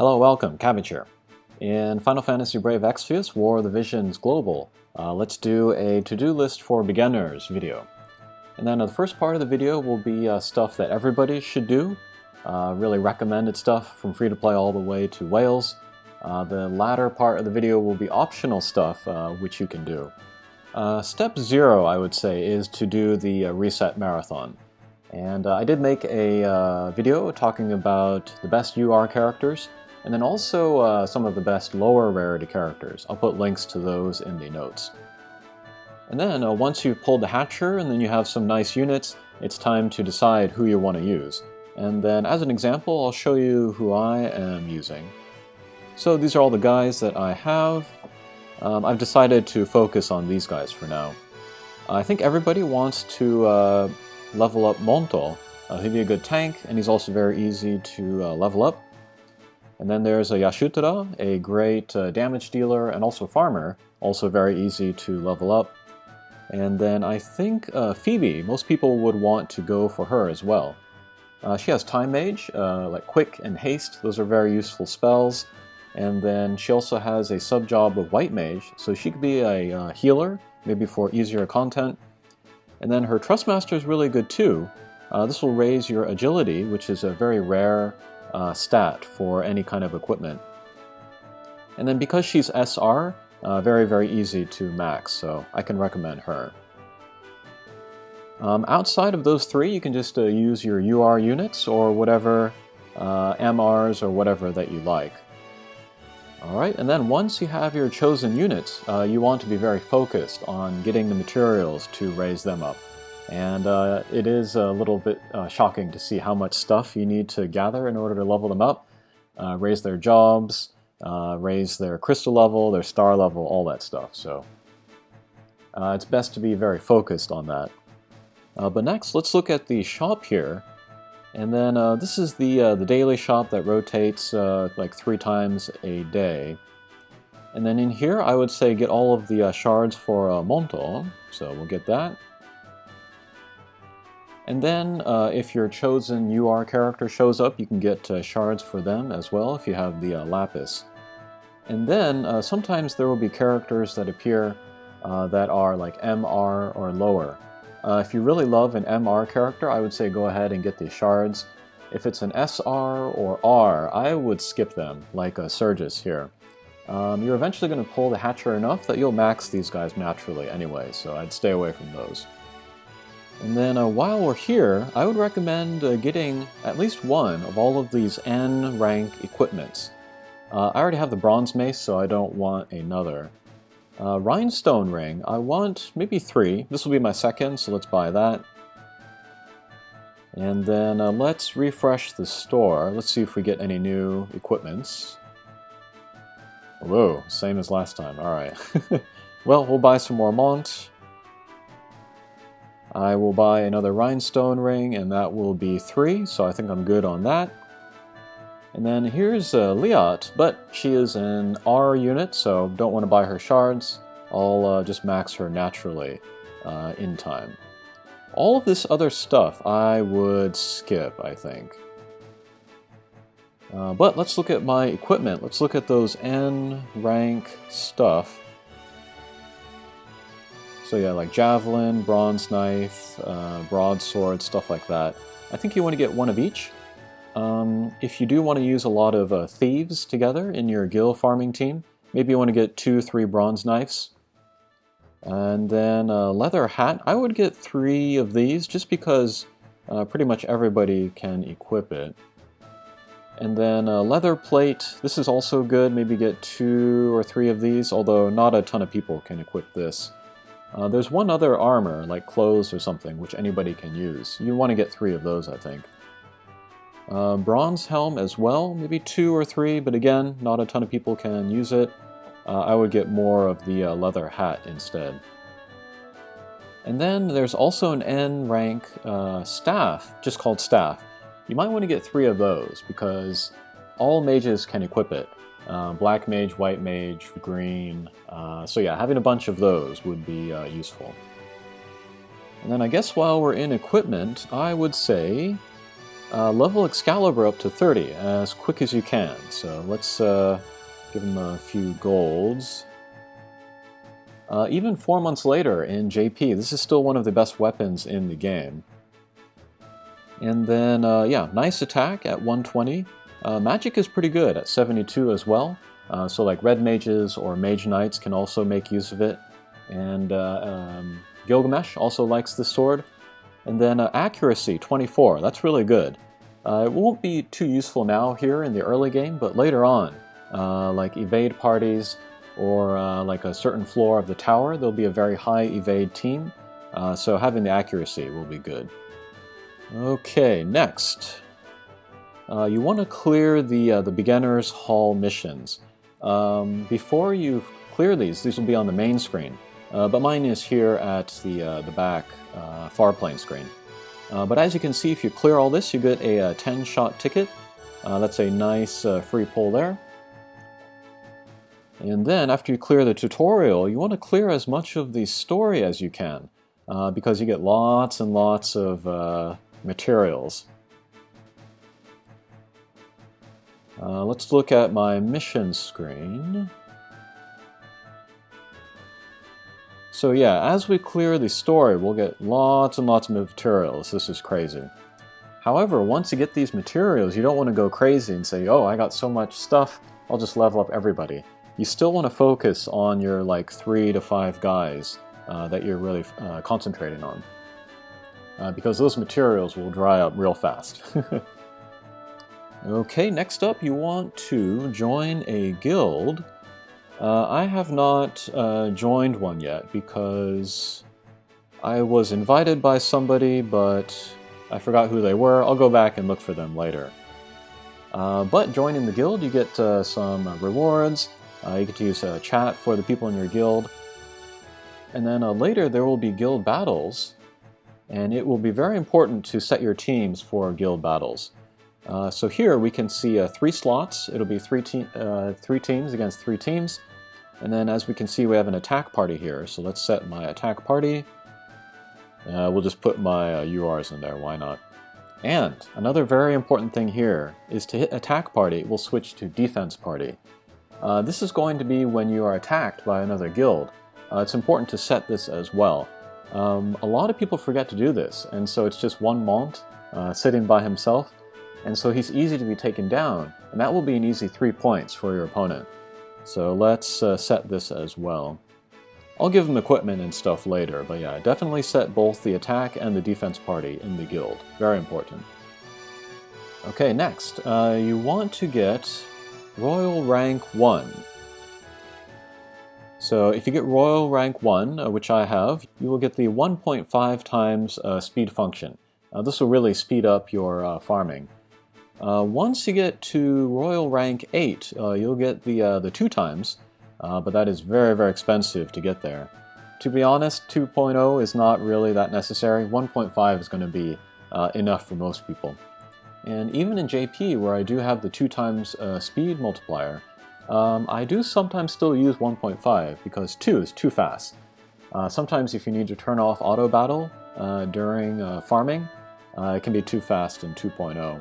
Hello, welcome, Cabbage here. In Final Fantasy Brave Exvius, War of the Visions Global, let's do a to-do list for beginners video. And then the first part of the video will be stuff that everybody should do, really recommended stuff from free-to-play all the way to whales. The latter part of the video will be optional stuff which you can do. Step 0, I would say, is to do the reset marathon. And I did make a video talking about the best UR characters, and then also some of the best lower rarity characters. I'll put links to those in the notes. And then once you've pulled the hatcher and then you have some nice units, it's time to decide who you want to use. And then as an example, I'll show you who I am using. So these are all the guys that I have. I've decided to focus on these guys for now. I think everybody wants to level up Monto. He'd be a good tank, and he's also very easy to level up. And then there's a Yashutara, a great damage dealer and also farmer, also very easy to level up. And then I think Phoebe, most people would want to go for her as well. She has Time Mage, like Quick and Haste, those are very useful spells. And then she also has a sub-job of White Mage, so she could be a healer, maybe for easier content. And then her Trustmaster is really good too. This will raise your agility, which is a very rare stat for any kind of equipment. And then because she's SR, very easy to max, so I can recommend her. Outside of those three, you can just use your UR units or whatever MRs or whatever that you like. Alright, and then once you have your chosen units, you want to be very focused on getting the materials to raise them up. And it is a little bit shocking to see how much stuff you need to gather in order to level them up, raise their jobs, raise their crystal level, their star level, all that stuff. So it's best to be very focused on that. But next, let's look at the shop here. And then this is the daily shop that rotates like 3 times a day. And then in here, I would say get all of the shards for Monto, so we'll get that. And then if your chosen UR character shows up, you can get shards for them as well if you have the Lapis. And then sometimes there will be characters that appear that are like MR or lower. If you really love an MR character, I would say go ahead and get the shards. If it's an SR or R, I would skip them, like Surges here. You're eventually going to pull the hatcher enough that you'll max these guys naturally anyway, so I'd stay away from those. And then while we're here, I would recommend getting at least one of all of these N rank equipments. I already have the bronze mace, so I don't want another. Rhinestone ring, I want maybe 3. This will be my second, so let's buy that. And then let's refresh the store. Let's see if we get any new equipments. Whoa, same as last time, alright. Well, we'll buy some more Mont. I will buy another Rhinestone ring, and that will be 3, so I think I'm good on that. And then here's Leot, but she is an R unit, so don't want to buy her shards. I'll just max her naturally in time. All of this other stuff I would skip, I think. But let's look at my equipment. Let's look at those N rank stuff. So yeah, like Javelin, Bronze Knife, Broadsword, stuff like that. I think you want to get one of each. If you do want to use a lot of thieves together in your gil farming team, maybe you want to get 2-3 bronze knives. And then leather hat, I would get 3 of these just because pretty much everybody can equip it. And then leather plate, this is also good, maybe get 2 or 3 of these, although not a ton of people can equip this. There's one other armor, like clothes or something, which anybody can use. You want to get 3 of those, I think. Bronze helm as well, maybe 2 or 3, but again, not a ton of people can use it. I would get more of the leather hat instead. And then there's also an N rank staff, just called staff. You might want to get 3 of those, because all mages can equip it. Black mage, white mage, green. So yeah, having a bunch of those would be useful. And then I guess while we're in equipment, I would say Level Excalibur up to 30 as quick as you can. So let's give him a few golds. Even 4 months later in JP, this is still one of the best weapons in the game. And then, yeah, nice attack at 120. Magic is pretty good at 72 as well. So like red mages or mage knights can also make use of it. And Gilgamesh also likes this sword. And then accuracy, 24. That's really good. It won't be too useful now here in the early game, but later on, like evade parties or like a certain floor of the tower, there'll be a very high evade team. So having the accuracy will be good. Okay, next. You want to clear the Beginner's Hall missions. Before you clear these will be on the main screen. But mine is here at the back far plane screen. But as you can see, if you clear all this, you get a 10-shot ticket. That's a nice free pull there. And then after you clear the tutorial, you want to clear as much of the story as you can, because you get lots and lots of materials. Let's look at my mission screen. So yeah, as we clear the story, we'll get lots and lots of materials. This is crazy. However, once you get these materials, you don't want to go crazy and say, oh, I got so much stuff, I'll just level up everybody. You still want to focus on your like 3 to 5 guys that you're really concentrating on. Because those materials will dry up real fast. Okay, next up you want to join a guild. I have not joined one yet because I was invited by somebody, but I forgot who they were. I'll go back and look for them later. But joining the guild, you get some rewards. You get to use chat for the people in your guild. And then later there will be guild battles, and it will be very important to set your teams for guild battles. So here we can see 3 slots. It'll be 3 teams against 3 teams. And then as we can see, we have an attack party here. So let's set my attack party. We'll just put my URs in there, why not? And another very important thing here is to hit attack party, we'll switch to defense party. This is going to be when you are attacked by another guild. It's important to set this as well. A lot of people forget to do this, and so it's just one Mont sitting by himself, and so he's easy to be taken down, and that will be an easy 3 points for your opponent. So let's set this as well. I'll give him equipment and stuff later, but yeah, definitely set both the attack and the defense party in the guild. Very important. Okay, next, you want to get Royal Rank 1. So if you get Royal Rank 1, which I have, you will get the 1.5 times speed function. This will really speed up your farming. Once you get to Royal Rank 8, you'll get the 2 times, but that is very, very expensive to get there. To be honest, 2.0 is not really that necessary. 1.5 is going to be enough for most people. And even in JP, where I do have the 2 times speed multiplier, I do sometimes still use 1.5 because 2 is too fast. Sometimes if you need to turn off auto battle during farming, it can be too fast in 2.0.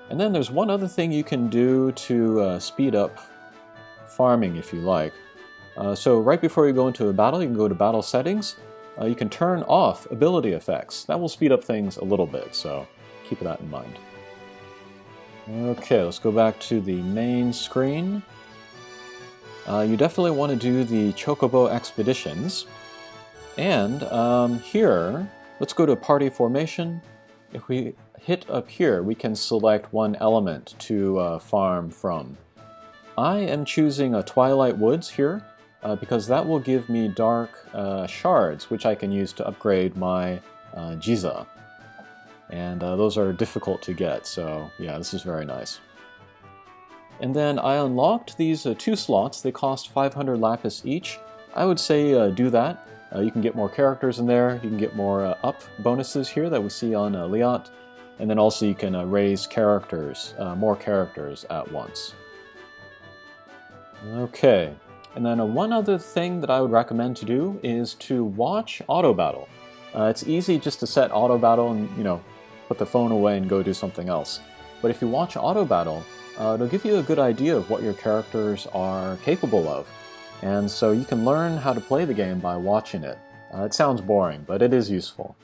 And then there's one other thing you can do to speed up farming if you like. So right before you go into a battle, you can go to battle settings. You can turn off ability effects. That will speed up things a little bit, so keep that in mind. Okay, let's go back to the main screen. You definitely want to do the Chocobo expeditions. And here, let's go to party formation. If we hit up here, we can select one element to farm from. I am choosing Twilight Woods here, because that will give me dark shards, which I can use to upgrade my Jiza. And those are difficult to get, so yeah, this is very nice. And then I unlocked these 2 slots. They cost 500 Lapis each. I would say do that. You can get more characters in there, you can get more up bonuses here that we see on Leot, and then also you can raise characters, more characters at once. Okay, and then one other thing that I would recommend to do is to watch auto battle. It's easy just to set auto battle and, put the phone away and go do something else. But if you watch Auto Battle, it'll give you a good idea of what your characters are capable of. And so you can learn how to play the game by watching it. It sounds boring, but it is useful.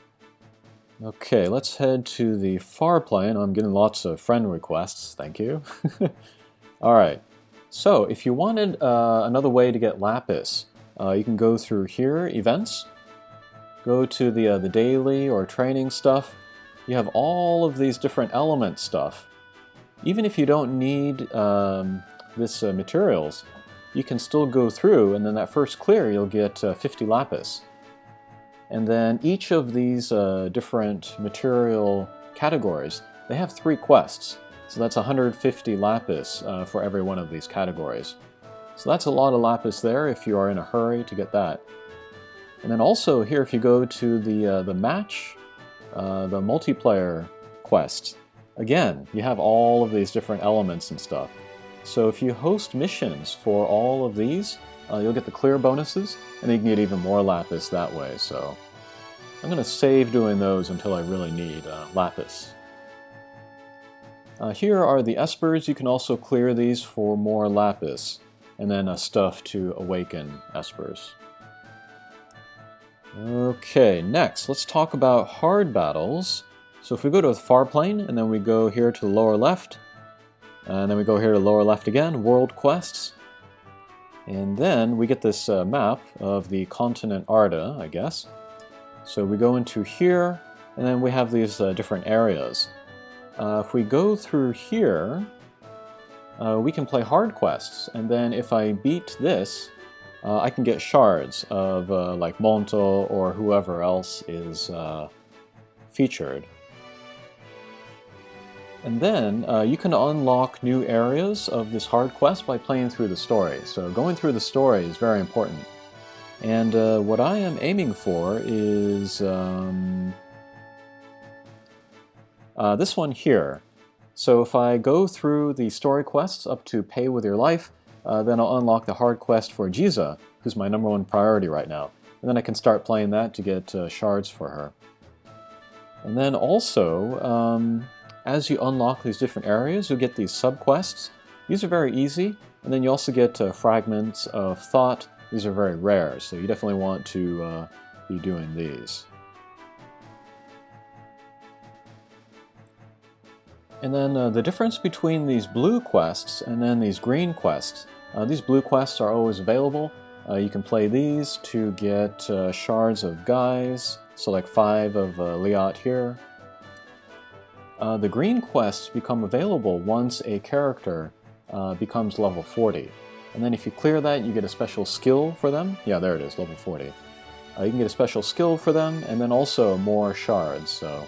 Okay, let's head to the far plane. I'm getting lots of friend requests, thank you. Alright, so if you wanted another way to get Lapis, you can go through here, Events, go to the daily or training stuff. You have all of these different element stuff. Even if you don't need this materials, you can still go through, and then that first clear you'll get 50 Lapis. And then each of these different material categories, they have 3 quests. So that's 150 Lapis for every one of these categories. So that's a lot of Lapis there if you are in a hurry to get that. And then also here, if you go to the match, the multiplayer quest, again, you have all of these different elements and stuff. So if you host missions for all of these, you'll get the clear bonuses, and you can get even more Lapis that way. So I'm going to save doing those until I really need Lapis. Here are the espers. You can also clear these for more Lapis, and then stuff to awaken espers. Okay, next let's talk about hard battles. So if we go to the far plane, and then we go here to the lower left, and then we go here to the lower left again, World Quests, and then we get this map of the continent Arda, I guess. So we go into here, and then we have these different areas. If we go through here, we can play hard quests, and then if I beat this, I can get shards of like Monto or whoever else is featured. And then you can unlock new areas of this hard quest by playing through the story. So going through the story is very important. And what I am aiming for is this one here. So if I go through the story quests up to Pay With Your Life, then I'll unlock the hard quest for Jiza, who's my #1 priority right now. And then I can start playing that to get shards for her. And then also, as you unlock these different areas, you'll get these sub-quests. These are very easy, and then you also get fragments of thought. These are very rare, so you definitely want to be doing these. And then the difference between these blue quests and then these green quests. These blue quests are always available. You can play these to get shards of guys, so like 5 of Liat here. The green quests become available once a character becomes level 40. And then if you clear that, you get a special skill for them. Yeah, there it is, level 40. You can get a special skill for them, and then also more shards. So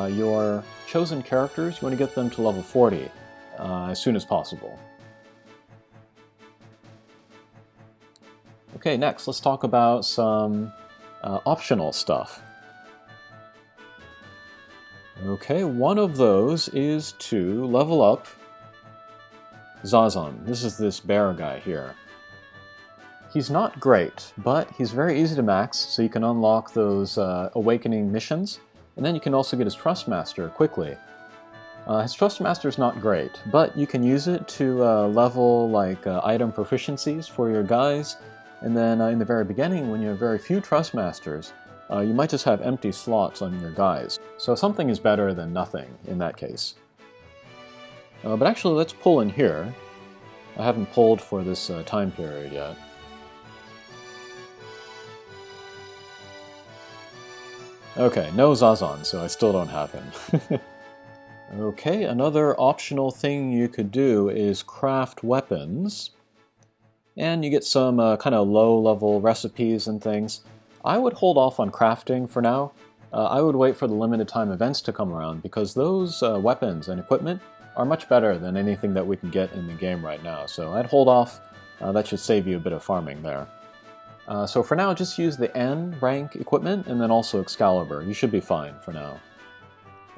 your chosen characters, you want to get them to level 40 as soon as possible. Okay, next let's talk about some optional stuff. Okay, one of those is to level up Zazan. This is this bear guy here. He's not great, but he's very easy to max, so you can unlock those awakening missions, and then you can also get his Trustmaster quickly. His Trustmaster is not great, but you can use it to level like item proficiencies for your guys, and then in the very beginning, when you have very few Trustmasters, you might just have empty slots on your guys. So something is better than nothing in that case. But actually, let's pull in here. I haven't pulled for this time period yet. Okay, no Zazan, so I still don't have him. Okay, another optional thing you could do is craft weapons. And you get some kind of low-level recipes and things. I would hold off on crafting for now. I would wait for the limited time events to come around, because those weapons and equipment are much better than anything that we can get in the game right now. So I'd hold off. That should save you a bit of farming there. So for now, just use the N rank equipment and then also Excalibur. You should be fine for now.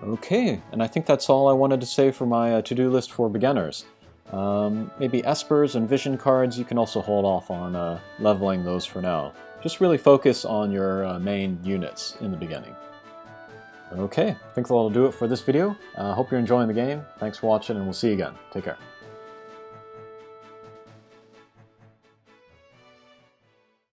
Okay, and I think that's all I wanted to say for my to-do list for beginners. Maybe espers and vision cards, you can also hold off on leveling those for now. Just really focus on your main units in the beginning. Okay, I think that'll do it for this video. Hope you're enjoying the game. Thanks for watching, and we'll see you again. Take care.